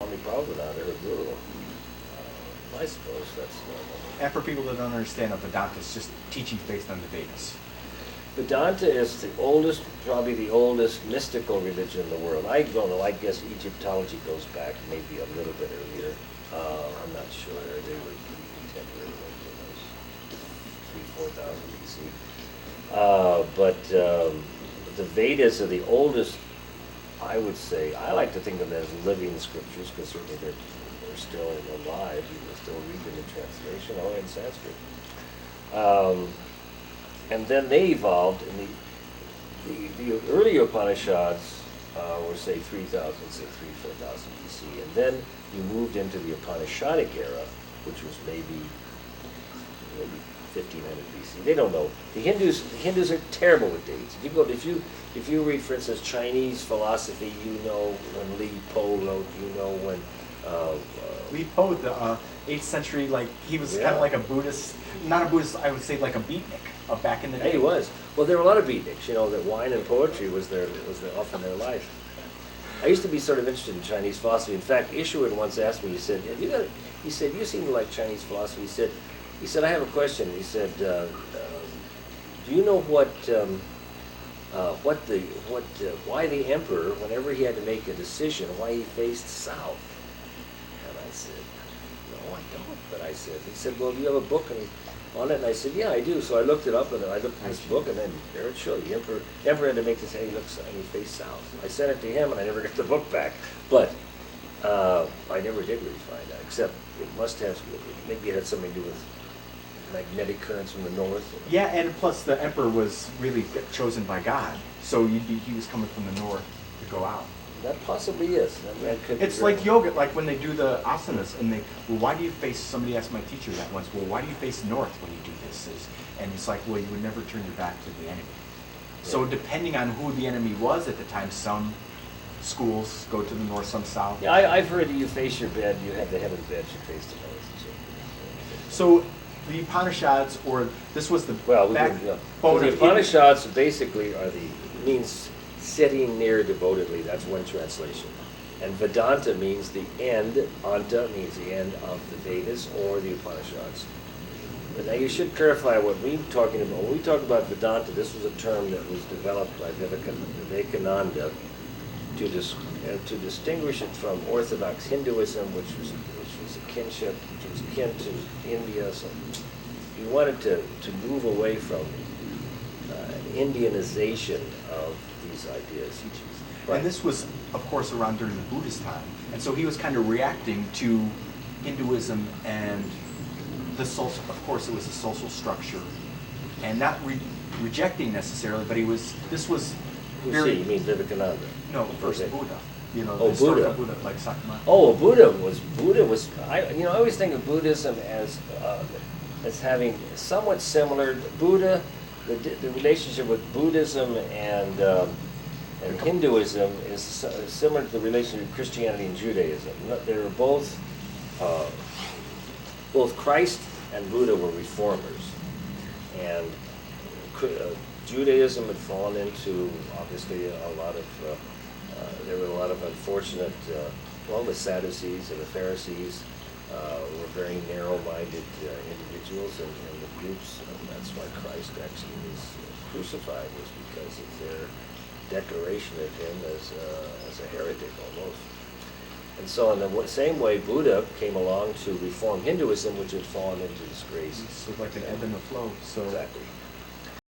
Swami Prabhupada or Guru. I suppose that's normal. And for people that don't understand, a Vedanta is just teachings based on the Vedas. Vedanta is the oldest, probably the oldest mystical religion in the world. I don't know, I guess Egyptology goes back maybe a little bit earlier. I'm not sure. They were contemporary ones, 3,000, 4,000 BC. But the Vedas are the oldest, I would say. I like to think of them as living scriptures because certainly they're still alive. You can still read them in translation or in Sanskrit. And then they evolved, and the earlier Upanishads were, say, 3,000, say 4,000 BC. And then you moved into the Upanishadic era, which was maybe 1,500 BC. They don't know. The Hindus are terrible with dates. If you read, for instance, Chinese philosophy, you know when Li Po wrote, you know when Li Po, the 8th century, like he was kind of like a Buddhist, not a Buddhist, I would say like a beatnik of back in the day. He was. Well, there were a lot of beatniks, that wine and poetry was often their life. I used to be sort of interested in Chinese philosophy. In fact, Isherwood once asked me, he said, you seem to like Chinese philosophy. He said, I have a question. He said, do you know why the emperor, whenever he had to make a decision, why he faced south? And I said, no, I don't. But he said, well, do you have a book on it? And I said, yeah, I do. So I looked it up, and I looked at this book, and then there it showed. The emperor had to make this, and he faced south. I sent it to him, and I never got the book back. But I never did really find out, except it must have, maybe it had something to do with magnetic currents from the north. Yeah, and plus the emperor was really chosen by God, so he was coming from the north to go out. That possibly is. That could it's like yoga, like when they do the asanas, and why do you face, somebody asked my teacher that once, well, why do you face north when you do this? And it's like, well, you would never turn your back to the enemy. Yeah. So depending on who the enemy was at the time, some schools go to the north, some south. Yeah, I've heard that you face your bed, you have the head of the bed, you face the north. So the Upanishads, or this was the the Upanishads basically means sitting near devotedly. That's one translation. And Vedanta means the end. Anta means the end of the Vedas or the Upanishads. But now you should clarify what we're talking about. When we talk about Vedanta, this was a term that was developed by Vivekananda to distinguish it from Orthodox Hinduism, which was a kinship, which was kin to India. So he wanted to move away from Indianization of these ideas. Right. And this was, of course, around during the Buddhist time. And so he was kind of reacting to Hinduism and of course, it was a social structure. And not rejecting necessarily, but this was very... You mean Vivekananda? No, first Buddha. Buddha. Like Sakama. Buddha was. I always think of Buddhism as having somewhat similar. Buddha, the relationship with Buddhism and Hinduism is similar to the relationship with Christianity and Judaism. They were both Christ and Buddha were reformers, and Judaism had fallen into obviously a lot of. There were a lot of unfortunate, the Sadducees and the Pharisees were very narrow-minded individuals and the groups, and that's why Christ actually was crucified, was because of their declaration of him as a heretic almost. And so in the same way, Buddha came along to reform Hinduism, which had fallen into disgrace. It's like an ebb and a flow. So exactly.